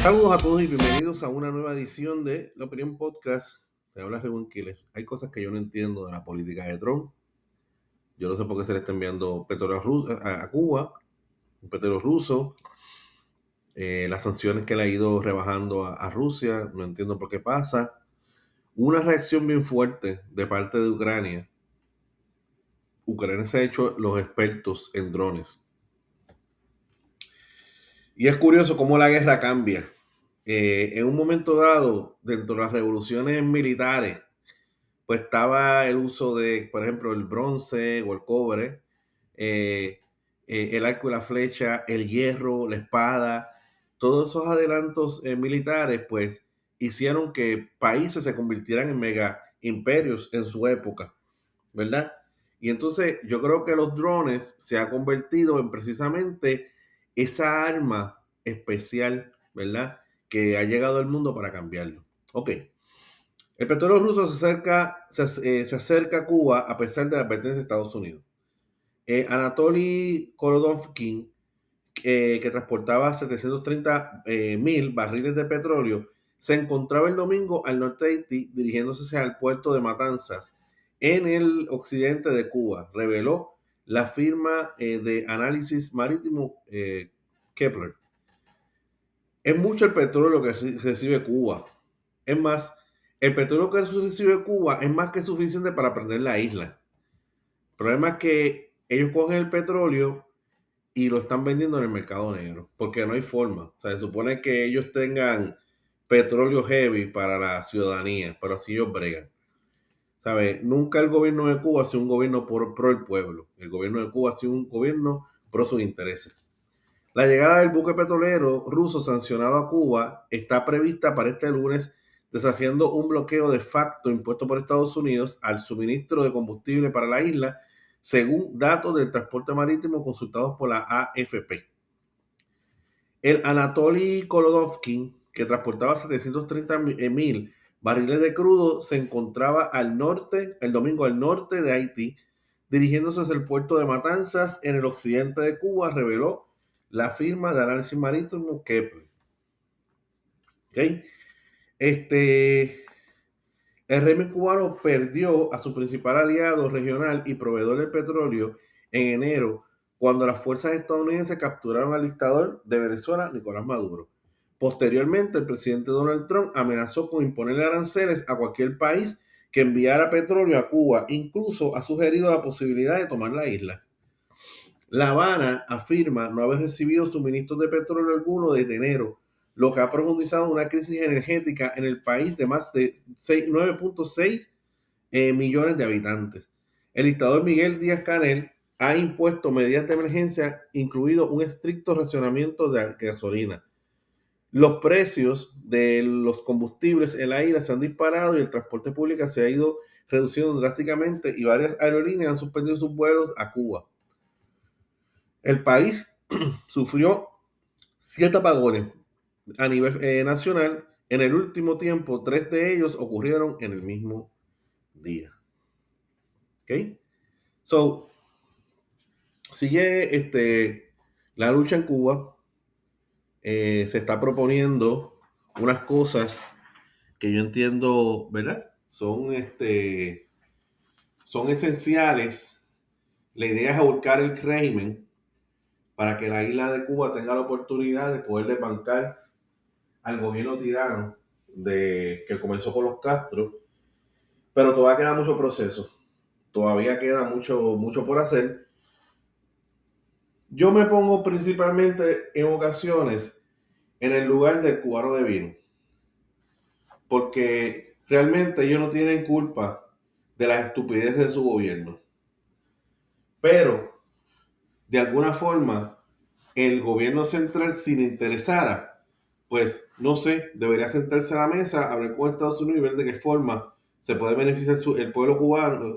Saludos a todos y bienvenidos a una nueva edición de La Opinión Podcast. Te habla Rubén Quiles. Hay cosas que yo no entiendo de la política de Trump. Yo no sé por qué se le está enviando petróleo a Cuba, un petróleo ruso. Las sanciones que le ha ido rebajando a Rusia, no entiendo por qué pasa. Una reacción bien fuerte de parte de Ucrania. Ucrania se ha hecho los expertos en drones. Y es curioso cómo la guerra cambia. En un momento dado, dentro de las revoluciones militares, pues estaba el uso de, por ejemplo, el bronce o el cobre, eh, el arco y la flecha, el hierro, la espada. Todos esos adelantos militares, pues, hicieron que países se convirtieran en mega imperios en su época, ¿verdad? Y entonces yo creo que los drones se ha convertido en precisamente esa arma especial, ¿verdad? Que ha llegado al mundo para cambiarlo. Ok. El petróleo ruso se acerca a Cuba a pesar de la advertencia de Estados Unidos. Anatoly Korodovkin, que transportaba 730 mil barriles de petróleo, se encontraba el domingo al norte de Haití dirigiéndose hacia el puerto de Matanzas en el occidente de Cuba, reveló la firma de análisis marítimo Kepler. Es mucho el petróleo que recibe Cuba. Es más, el petróleo que recibe Cuba es más que suficiente para prender la isla. El problema es que ellos cogen el petróleo y lo están vendiendo en el mercado negro, porque no hay forma. O sea, se supone que ellos tengan petróleo heavy para la ciudadanía, pero así ellos bregan. ¿Sabes? Nunca el gobierno de Cuba ha sido un gobierno pro el pueblo. El gobierno de Cuba ha sido un gobierno pro sus intereses. La llegada del buque petrolero ruso sancionado a Cuba está prevista para este lunes, desafiando un bloqueo de facto impuesto por Estados Unidos al suministro de combustible para la isla, según datos del transporte marítimo consultados por la AFP. El Anatoly Korodovkin, que transportaba 730 mil barriles de crudo, se encontraba al norte, el domingo al norte de Haití, dirigiéndose hacia el puerto de Matanzas en el occidente de Cuba, reveló la firma de análisis marítimo Kepler. ¿Okay? El régimen cubano perdió a su principal aliado regional y proveedor del petróleo en enero, cuando las fuerzas estadounidenses capturaron al dictador de Venezuela, Nicolás Maduro. Posteriormente, el presidente Donald Trump amenazó con imponerle aranceles a cualquier país que enviara petróleo a Cuba. Incluso ha sugerido la posibilidad de tomar la isla. La Habana afirma no haber recibido suministros de petróleo alguno desde enero, lo que ha profundizado una crisis energética en el país de más de 9.6 millones de habitantes. El dictador Miguel Díaz-Canel ha impuesto medidas de emergencia, incluido un estricto racionamiento de gasolina. Los precios de los combustibles en la isla se han disparado y el transporte público se ha ido reduciendo drásticamente y varias aerolíneas han suspendido sus vuelos a Cuba. El país sufrió 7 apagones a nivel nacional. En el último tiempo, 3 de ellos ocurrieron en el mismo día. ¿Ok? So, sigue la lucha en Cuba. Se está proponiendo unas cosas que yo entiendo, ¿verdad? Son esenciales. La idea es ahorcar el régimen para que la isla de Cuba tenga la oportunidad de poder desbancar al gobierno tirano que comenzó con los Castro, pero todavía queda mucho proceso, todavía queda mucho por hacer. Yo me pongo principalmente en ocasiones en el lugar del cubano de bien, porque realmente ellos no tienen culpa de las estupideces de su gobierno, pero de alguna forma el gobierno central, si le interesara, pues no sé, debería sentarse a la mesa, hablar con Estados Unidos y ver de qué forma se puede beneficiar el pueblo cubano,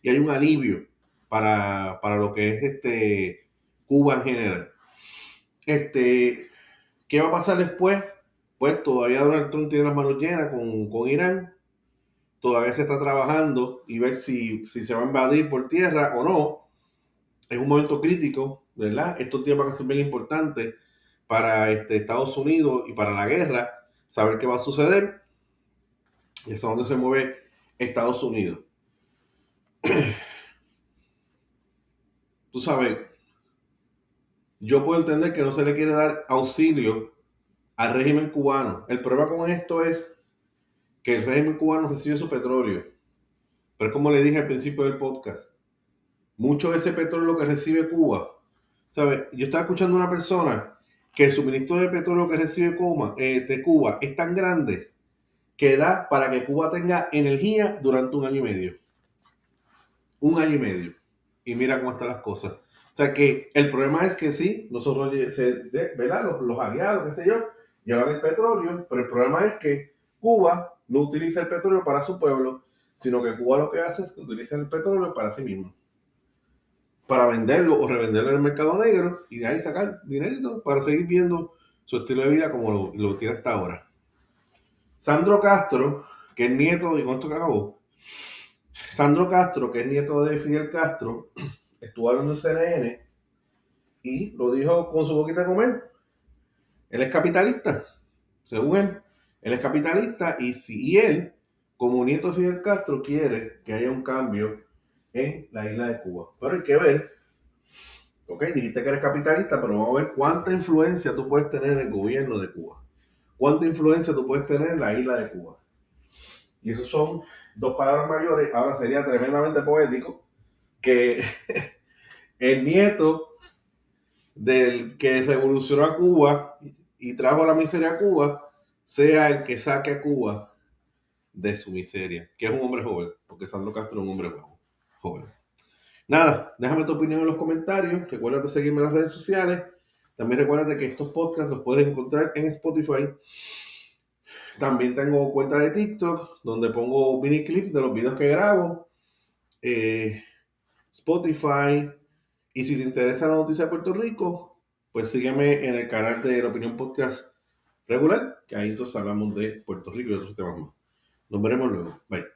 y hay un alivio para lo que es Cuba en general. ¿Qué va a pasar después? Pues todavía Donald Trump tiene las manos llenas con Irán. Todavía se está trabajando y ver si se va a invadir por tierra o no. Es un momento crítico, ¿verdad? Estos días van a ser bien importantes para Estados Unidos y para la guerra, saber qué va a suceder. Y es donde se mueve Estados Unidos. Tú sabes, yo puedo entender que no se le quiere dar auxilio al régimen cubano. El problema con esto es que el régimen cubano recibe su petróleo. Pero es como le dije al principio del podcast, mucho de ese petróleo que recibe Cuba, ¿sabes? Yo estaba escuchando a una persona que el suministro de petróleo que recibe de Cuba es tan grande que da para que Cuba tenga energía durante un año y medio. Un año y medio. Y mira cómo están las cosas. O sea que el problema es que sí, nosotros, ¿verdad? Los aliados, qué sé yo, llevan el petróleo, pero el problema es que Cuba no utiliza el petróleo para su pueblo, sino que Cuba lo que hace es que utiliza el petróleo para sí mismo, para venderlo o revenderlo en el mercado negro y de ahí sacar dinerito para seguir viendo su estilo de vida como lo tiene hasta ahora. Sandro Castro, que es nieto, ¿y cuánto que acabó? Sandro Castro, que es nieto de Fidel Castro, estuvo hablando en CNN y lo dijo con su boquita de comer. Él es capitalista, según él. Él es capitalista y él, como nieto de Fidel Castro, quiere que haya un cambio en la isla de Cuba. Pero hay que ver, ok, dijiste que eres capitalista, pero vamos a ver cuánta influencia tú puedes tener en el gobierno de Cuba. Cuánta influencia tú puedes tener en la isla de Cuba. Y esos son dos palabras mayores. Ahora sería tremendamente poético que el nieto del que revolucionó a Cuba y trajo la miseria a Cuba sea el que saque a Cuba de su miseria, que es un hombre joven, porque Sandro Castro es un hombre joven. Nada, déjame tu opinión en los comentarios, recuerda de seguirme en las redes sociales, también recuerda que estos podcasts los puedes encontrar en Spotify. También tengo cuenta de TikTok, donde pongo mini clips de los videos que grabo, Spotify, y si te interesa la noticia de Puerto Rico, pues sígueme en el canal de La Opinión Podcast regular, que ahí entonces hablamos de Puerto Rico y otros temas más. Nos veremos luego. Bye.